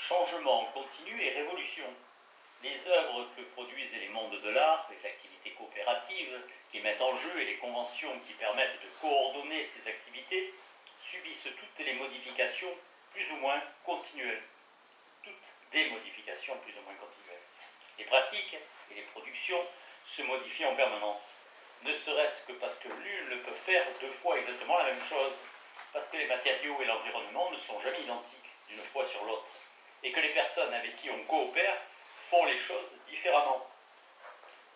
Changement continu et révolution. Les œuvres que produisent les mondes de l'art, les activités coopératives qui mettent en jeu et les conventions qui permettent de coordonner ces activités subissent toutes les modifications plus ou moins continuelles. Toutes des modifications plus ou moins continuelles. Les pratiques et les productions se modifient en permanence, ne serait-ce que parce que nul ne peut faire deux fois exactement la même chose, parce que les matériaux et l'environnement ne sont jamais identiques d'une fois sur l'autre, et que les personnes avec qui on coopère font les choses différemment.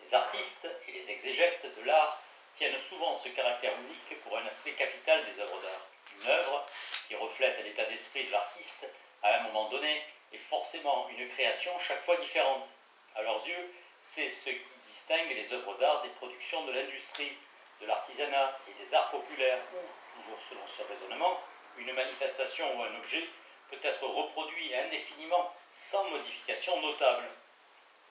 Les artistes et les exégètes de l'art tiennent souvent ce caractère unique pour un aspect capital des œuvres d'art. Une œuvre qui reflète l'état d'esprit de l'artiste à un moment donné est forcément une création chaque fois différente. À leurs yeux, c'est ce qui distingue les œuvres d'art des productions de l'industrie, de l'artisanat et des arts populaires, où, toujours selon ce raisonnement, une manifestation ou un objet peut être reproduit indéfiniment sans modification notable.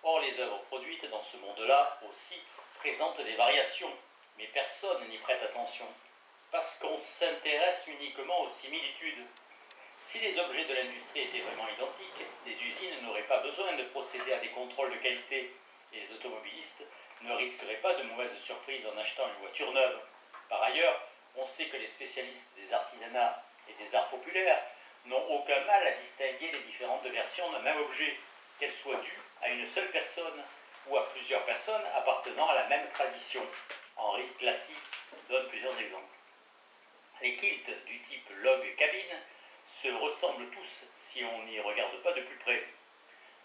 Or, les œuvres produites dans ce monde-là aussi présentent des variations, mais personne n'y prête attention, parce qu'on s'intéresse uniquement aux similitudes. Si les objets de l'industrie étaient vraiment identiques, les usines n'auraient pas besoin de procéder à des contrôles de qualité, et les automobilistes ne risqueraient pas de mauvaises surprises en achetant une voiture neuve. Par ailleurs, on sait que les spécialistes des artisanats et des arts populaires n'ont aucun mal à distinguer les différentes versions d'un même objet, qu'elles soient dues à une seule personne ou à plusieurs personnes appartenant à la même tradition. Henri Classy donne plusieurs exemples. Les kilts du type log cabine se ressemblent tous si on n'y regarde pas de plus près.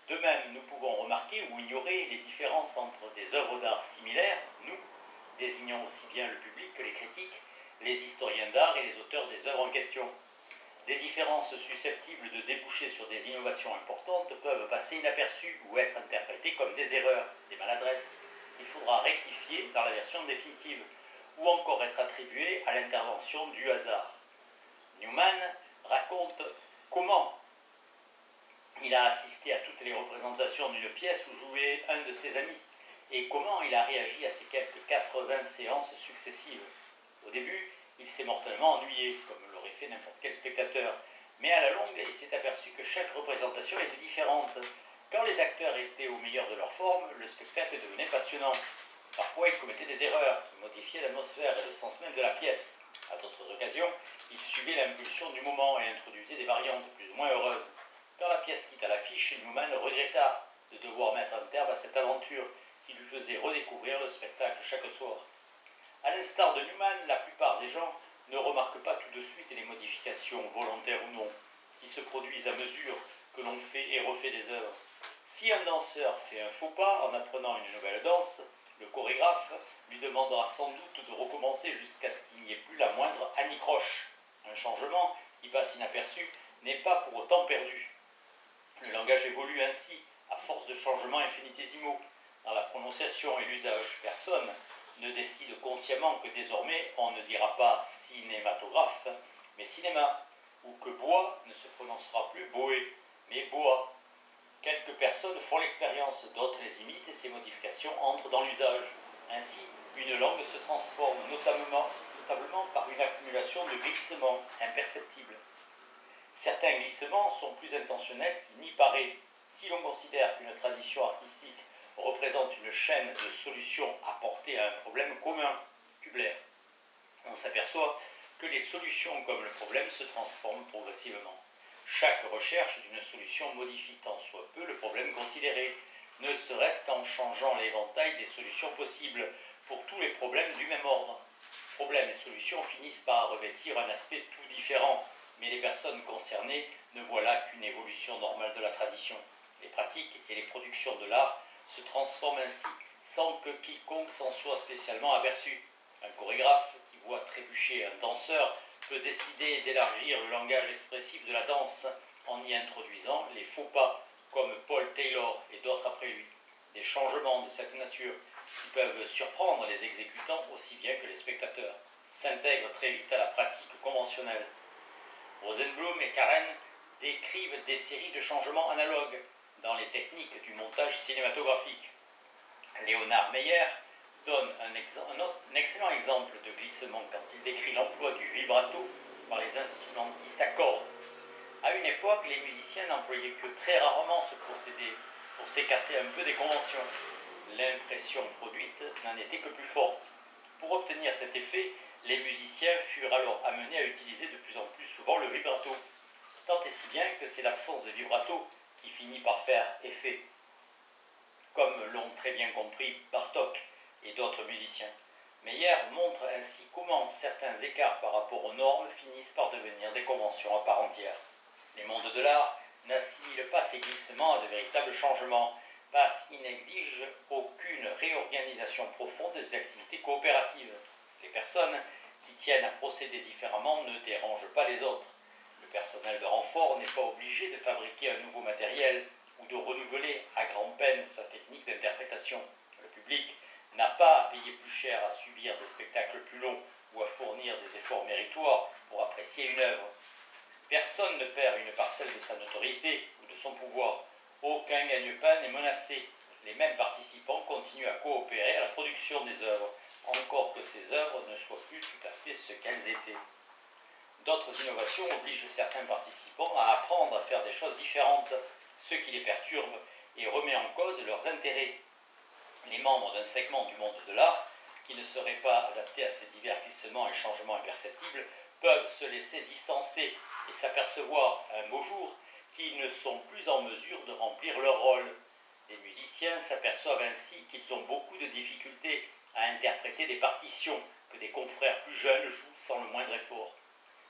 De même, nous pouvons remarquer ou ignorer les différences entre des œuvres d'art similaires, nous, désignant aussi bien le public que les critiques, les historiens d'art et les auteurs des œuvres en question. Des différences susceptibles de déboucher sur des innovations importantes peuvent passer inaperçues ou être interprétées comme des erreurs, des maladresses, qu'il faudra rectifier dans la version définitive, ou encore être attribuées à l'intervention du hasard. Newman raconte comment il a assisté à toutes les représentations d'une pièce où jouait un de ses amis, et comment il a réagi à ces quelques 80 séances successives. Au début, il s'est mortellement ennuyé, comme l'aurait fait n'importe quel spectateur, mais à la longue, il s'est aperçu que chaque représentation était différente. Quand les acteurs étaient au meilleur de leur forme, le spectacle devenait passionnant. Parfois, ils commettaient des erreurs qui modifiaient l'atmosphère et le sens même de la pièce. À d'autres occasions, ils suivaient l'impulsion du moment et introduisaient des variantes plus ou moins heureuses. Quand la pièce quitta l'affiche, Newman regretta de devoir mettre un terme à cette aventure qui lui faisait redécouvrir le spectacle chaque soir. À l'instar de Newman, la plupart des gens ne remarquent pas tout de suite les modifications, volontaires ou non, qui se produisent à mesure que l'on fait et refait des œuvres. Si un danseur fait un faux pas en apprenant une nouvelle danse, le chorégraphe lui demandera sans doute de recommencer jusqu'à ce qu'il n'y ait plus la moindre anicroche. Un changement qui passe inaperçu n'est pas pour autant perdu. Le langage évolue ainsi, à force de changements infinitésimaux. Dans la prononciation et l'usage, personne ne décide consciemment que désormais on ne dira pas cinématographe, mais cinéma, ou que bois ne se prononcera plus boé, mais bois. Quelques personnes font l'expérience, d'autres les imitent et ces modifications entrent dans l'usage. Ainsi, une langue se transforme notablement par une accumulation de glissements imperceptibles. Certains glissements sont plus intentionnels qu'il n'y paraît. Si l'on considère qu'une tradition artistique représente une chaîne de solutions apportées à un problème commun, Kubler, on s'aperçoit que les solutions comme le problème se transforment progressivement. Chaque recherche d'une solution modifie tant soit peu le problème considéré, ne serait-ce qu'en changeant l'éventail des solutions possibles pour tous les problèmes du même ordre. Problèmes et solutions finissent par revêtir un aspect tout différent, mais les personnes concernées ne voient là qu'une évolution normale de la tradition. Les pratiques et les productions de l'art se transforment ainsi sans que quiconque s'en soit spécialement aperçu. Un chorégraphe qui voit trébucher un danseur peut décider d'élargir le langage expressif de la danse en y introduisant les faux pas, comme Paul Taylor et d'autres après lui. Des changements de cette nature qui peuvent surprendre les exécutants aussi bien que les spectateurs s'intègrent très vite à la pratique conventionnelle. Rosenblum et Karen décrivent des séries de changements analogues dans les techniques du montage cinématographique. Léonard Meyer donne un excellent exemple de glissement quand il décrit l'emploi du vibrato par les instrumentistes à cordes. À une époque, les musiciens n'employaient que très rarement ce procédé pour s'écarter un peu des conventions. L'impression produite n'en était que plus forte. Pour obtenir cet effet, les musiciens furent alors amenés à utiliser de plus en plus souvent le vibrato. Tant et si bien que c'est l'absence de vibrato qui finit par faire effet, comme l'ont très bien compris Bartók et d'autres musiciens. Meyer montre ainsi comment certains écarts par rapport aux normes finissent par devenir des conventions à part entière. Les mondes de l'art n'assimilent pas ces glissements à de véritables changements, parce qu'ils n'exigent aucune réorganisation profonde des activités coopératives. Les personnes qui tiennent à procéder différemment ne dérangent pas les autres. Le personnel de renfort n'est pas obligé de fabriquer un nouveau matériel ou de renouveler à grand-peine sa technique d'interprétation. Le public n'a pas à payer plus cher à subir des spectacles plus longs ou à fournir des efforts méritoires pour apprécier une œuvre. Personne ne perd une parcelle de sa notoriété ou de son pouvoir. Aucun gagne-pain n'est menacé. Les mêmes participants continuent à coopérer à la production des œuvres, encore que ces œuvres ne soient plus tout à fait ce qu'elles étaient. D'autres innovations obligent certains participants à apprendre à faire des choses différentes, ce qui les perturbe et remet en cause leurs intérêts. Les membres d'un segment du monde de l'art, qui ne seraient pas adaptés à ces divers glissements et changements imperceptibles, peuvent se laisser distancer et s'apercevoir un beau jour qu'ils ne sont plus en mesure de remplir leur rôle. Les musiciens s'aperçoivent ainsi qu'ils ont beaucoup de difficultés à interpréter des partitions que des confrères plus jeunes jouent sans le moindre effort.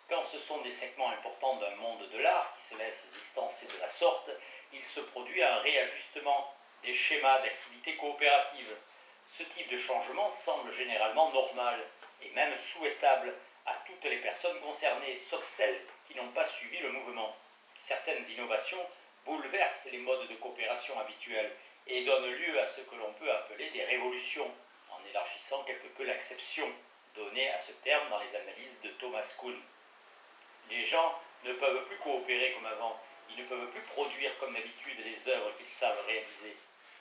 Quand ce sont des segments importants d'un monde de l'art qui se laissent distancer de la sorte, il se produit un réajustement des schémas d'activité coopérative. Ce type de changement semble généralement normal et même souhaitable à toutes les personnes concernées, sauf celles qui n'ont pas suivi le mouvement. Certaines innovations bouleversent les modes de coopération habituels et donnent lieu à ce que l'on peut appeler des révolutions, en élargissant quelque peu l'acception donnée à ce terme dans les analyses de Thomas Kuhn. Les gens ne peuvent plus coopérer comme avant, ils ne peuvent plus produire comme d'habitude les œuvres qu'ils savent réaliser.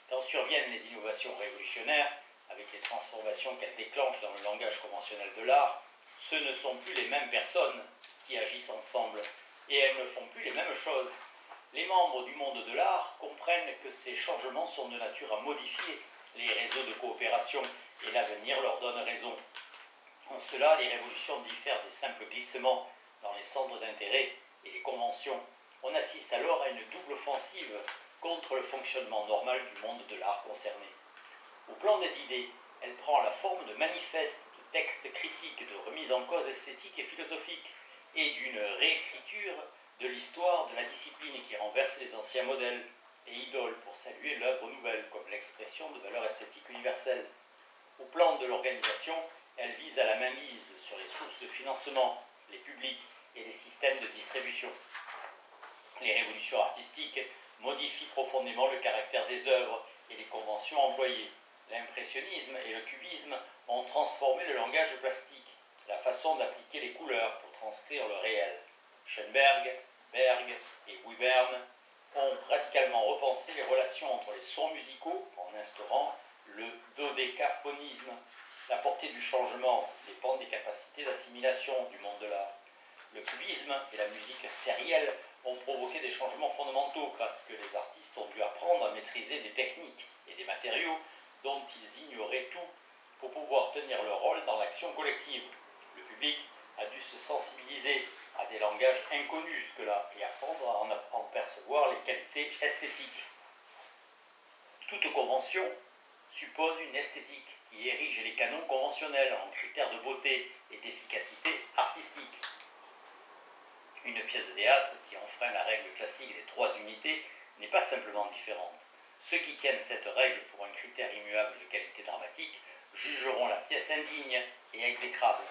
Quand surviennent les innovations révolutionnaires, avec les transformations qu'elles déclenchent dans le langage conventionnel de l'art, ce ne sont plus les mêmes personnes qui agissent ensemble, et elles ne font plus les mêmes choses. Les membres du monde de l'art comprennent que ces changements sont de nature à modifier les réseaux de coopération, et l'avenir leur donne raison. En cela, les révolutions diffèrent des simples glissements dans les centres d'intérêt et les conventions. On assiste alors à une double offensive contre le fonctionnement normal du monde de l'art concerné. Au plan des idées, elle prend la forme de manifestes, de textes critiques, de remises en cause esthétiques et philosophiques, et d'une réécriture de l'histoire de la discipline qui renverse les anciens modèles et idole pour saluer l'œuvre nouvelle comme l'expression de valeurs esthétiques universelles. Au plan de l'organisation, elle vise à la mainmise sur les sources de financement, les publics et les systèmes de distribution. Les révolutions artistiques modifient profondément le caractère des œuvres et les conventions employées. L'impressionnisme et le cubisme ont transformé le langage plastique, la façon d'appliquer les couleurs pour transcrire le réel. Schoenberg, Berg et Webern ont radicalement repensé les relations entre les sons musicaux en instaurant le dodécaphonisme. La portée du changement dépend des capacités d'assimilation du monde de l'art. Le cubisme et la musique sérielle ont provoqué des changements fondamentaux parce que les artistes ont dû apprendre à maîtriser des techniques et des matériaux dont ils ignoraient tout pour pouvoir tenir leur rôle dans l'action collective. Le public a dû se sensibiliser à des langages inconnus jusque-là et apprendre à en percevoir les qualités esthétiques. Toute convention suppose une esthétique qui érige les canons conventionnels en critères de beauté et d'efficacité artistique. Une pièce de théâtre qui enfreint la règle classique des 3 unités n'est pas simplement différente. Ceux qui tiennent cette règle pour un critère immuable de qualité dramatique jugeront la pièce indigne et exécrable.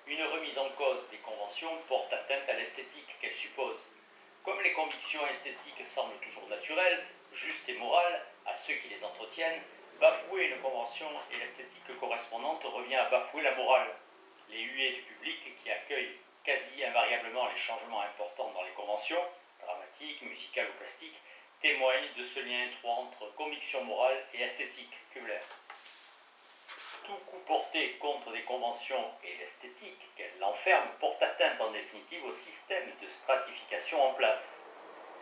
Une remise en cause des conventions porte atteinte à l'esthétique qu'elle suppose. Comme les convictions esthétiques semblent toujours naturelles, justes et morales à ceux qui les entretiennent, bafouer une convention et l'esthétique correspondante revient à bafouer la morale. Les huées du public qui accueillent quasi invariablement les changements importants dans les conventions, dramatiques, musicales ou plastiques, témoignent de ce lien étroit entre conviction morale et esthétique. Köhler. Tout coup porté contre des conventions et l'esthétique qu'elles l'enferment porte atteinte en définitive au système de stratification en place.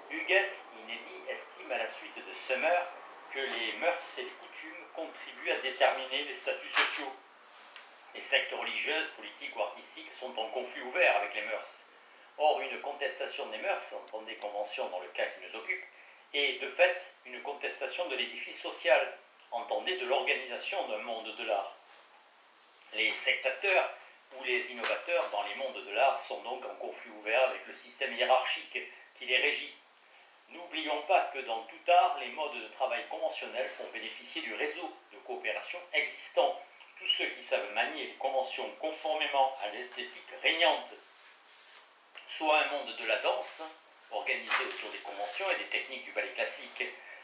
Hugues, inédit, estime à la suite de Summer que les mœurs et les coutumes contribuent à déterminer les statuts sociaux. Les sectes religieuses, politiques ou artistiques sont en conflit ouvert avec les mœurs. Or, une contestation des mœurs, entendez convention dans le cas qui nous occupe, est de fait une contestation de l'édifice social, entendez de l'organisation d'un monde de l'art. Les sectateurs ou les innovateurs dans les mondes de l'art sont donc en conflit ouvert avec le système hiérarchique qui les régit. N'oublions pas que dans tout art, les modes de travail conventionnels font bénéficier du réseau de coopération existant. Tous ceux qui savent manier les conventions conformément à l'esthétique régnante, soit un monde de la danse, organisé autour des conventions et des techniques du ballet classique.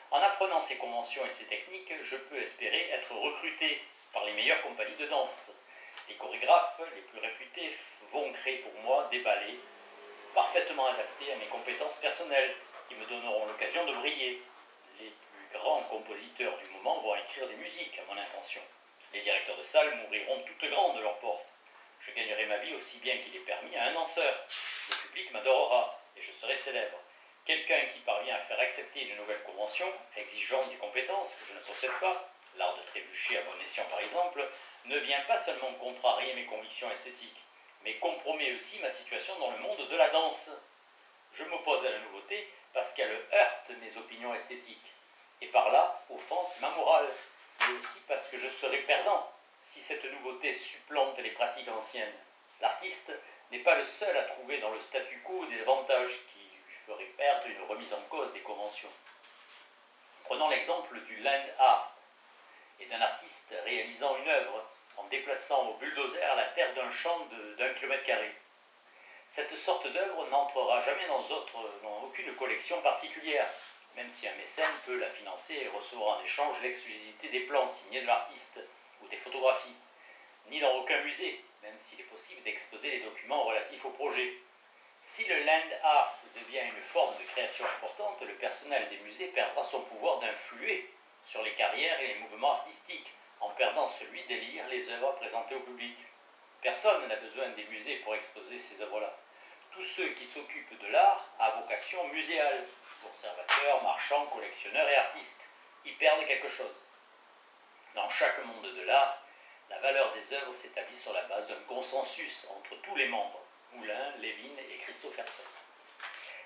En apprenant ces conventions et ces techniques, je peux espérer être recruté par les meilleures compagnies de danse. Les chorégraphes les plus réputés vont créer pour moi des ballets parfaitement adaptés à mes compétences personnelles, qui me donneront l'occasion de briller. Les plus grands compositeurs du moment vont écrire des musiques à mon intention. Les directeurs de salle m'ouvriront toutes grandes leurs portes. Je gagnerai ma vie aussi bien qu'il est permis à un danseur. Le public m'adorera et je serai célèbre. Quelqu'un qui parvient à faire accepter une nouvelle convention, exigeant des compétences que je ne possède pas, l'art de trébucher à bon escient par exemple, ne vient pas seulement contrarier mes convictions esthétiques, mais compromet aussi ma situation dans le monde de la danse. Je m'oppose à la nouveauté parce qu'elle heurte mes opinions esthétiques, et par là offense ma morale, mais aussi parce que je serai perdant si cette nouveauté supplante les pratiques anciennes. L'artiste n'est pas le seul à trouver dans le statu quo des avantages qui lui feraient perdre une remise en cause des conventions. Prenons l'exemple du land art et d'un artiste réalisant une œuvre en déplaçant au bulldozer la terre d'un champ d'1 km². Cette sorte d'œuvre n'entrera jamais dans aucune collection particulière, même si un mécène peut la financer et recevra en échange l'exclusivité des plans signés de l'artiste ou des photographies, ni dans aucun musée, même s'il est possible d'exposer les documents relatifs au projet. Si le land art devient une forme de création importante, le personnel des musées perdra son pouvoir d'influer sur les carrières et les mouvements artistiques, en perdant celui d'élire les œuvres présentées au public. Personne n'a besoin des musées pour exposer ces œuvres-là. Tous ceux qui s'occupent de l'art à vocation muséale, conservateurs, marchands, collectionneurs et artistes, y perdent quelque chose. Dans chaque monde de l'art, la valeur des œuvres s'établit sur la base d'un consensus entre tous les membres, Moulin, Lévin et Christopherson.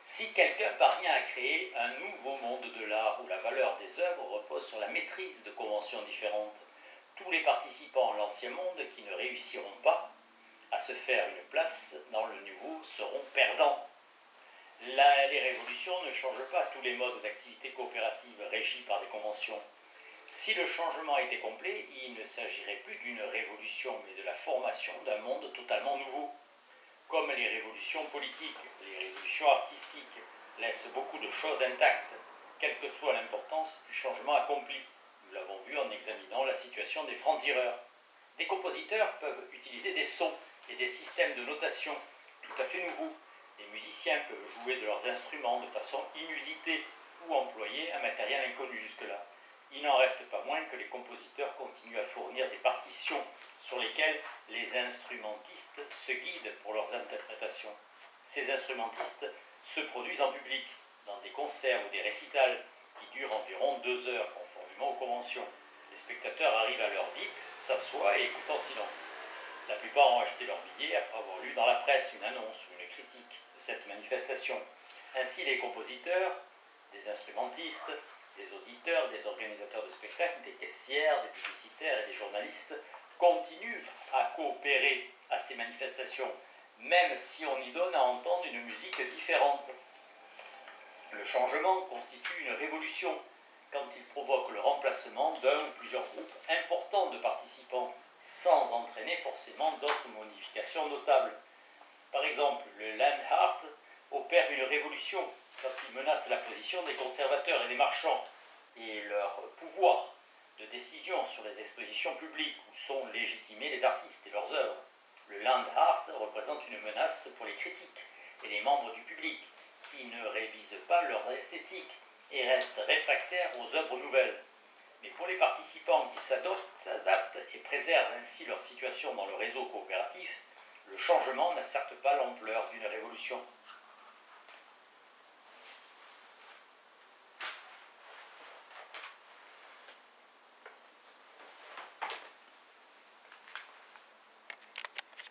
Si quelqu'un parvient à créer un nouveau monde de l'art où la valeur des œuvres repose sur la maîtrise de conventions différentes, tous les participants à l'ancien monde qui ne réussiront pas à se faire une place dans le nouveau seront perdants. Les révolutions ne changent pas tous les modes d'activité coopérative régis par des conventions. Si le changement était complet, il ne s'agirait plus d'une révolution, mais de la formation d'un monde totalement nouveau. Comme les révolutions politiques, les révolutions artistiques laissent beaucoup de choses intactes, quelle que soit l'importance du changement accompli. Nous l'avons vu en examinant la situation des francs-tireurs. Des compositeurs peuvent utiliser des sons et des systèmes de notation tout à fait nouveaux. Les musiciens peuvent jouer de leurs instruments de façon inusitée ou employer un matériel inconnu jusque-là. Il n'en reste pas moins que les compositeurs continuent à fournir des partitions sur lesquelles les instrumentistes se guident pour leurs interprétations. Ces instrumentistes se produisent en public, dans des concerts ou des récitals qui durent environ 2 heures conformément aux conventions. Les spectateurs arrivent à l'heure dite, s'assoient et écoutent en silence. La plupart ont acheté leur billet après avoir lu dans la presse une annonce ou une critique de cette manifestation. Ainsi, les compositeurs, des instrumentistes, des auditeurs, des organisateurs de spectacles, des caissières, des publicitaires et des journalistes continuent à coopérer à ces manifestations, même si on y donne à entendre une musique différente. Le changement constitue une révolution quand il provoque le remplacement d'un ou plusieurs groupes importants de participants, sans entraîner forcément d'autres modifications notables. Par exemple, le land art opère une révolution quand il menace la position des conservateurs et des marchands et leur pouvoir de décision sur les expositions publiques où sont légitimés les artistes et leurs œuvres. Le land art représente une menace pour les critiques et les membres du public qui ne révisent pas leur esthétique et restent réfractaires aux œuvres nouvelles. Mais pour les participants qui s'adaptent et préservent ainsi leur situation dans le réseau coopératif, le changement n'a certes pas l'ampleur d'une révolution.